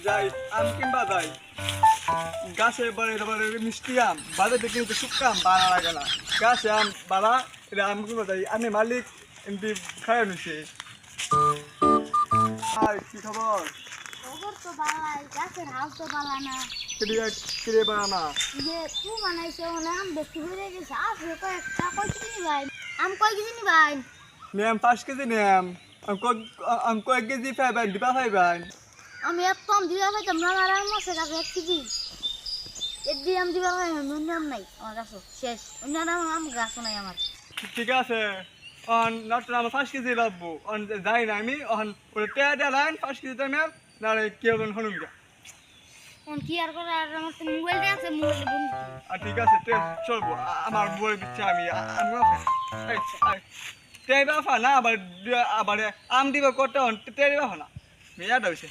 যাই আম কিনবা যাই গাছে এবারে মিষ্টি আম বাজারে কিনতে শুকাম বাড়া লাগে না গাছে আম বাড়া এটা আম কিনবা যাই আমি মালিক এমনি খাই নিছে হাই কি খবর খবর তো বালাই গাছের হাল তো বালা না কিরে বানা যে তু বানাইছে ওনে আম বেশি হয়ে গেছে আছে কয়েকটা কয় কেজি নি ভাই আম কয় কেজি নি ভাই নিয়াম 5 কেজি নিয়াম আম কয়েক কেজি পাইবেন দিবা পাইবেন আমি এত আম দিবা পাইতাম না আমার আম আছে কাছে 1 কেজি এদি আম দিবা পাই অন্য আম নাই আমার কাছে শেষ অন্য আম গাছ নাই আমার ঠিক আছে অন নট আমার 5 কেজি লাগবো অন যাই না আমি অন ওটা টেয়া লাইন 5 কেজি দাম নালে কি হবে হনুম যা কোন কি আর করে আর আমার তো মোবাইলটা আছে মোবাইল বন্ধ আর ঠিক আছে ট্রেন চলবো আমার বই দিচ্ছে আমি টেবা ফা না আবার আম দিবা কত টেবা ফা না মেয়া দইছে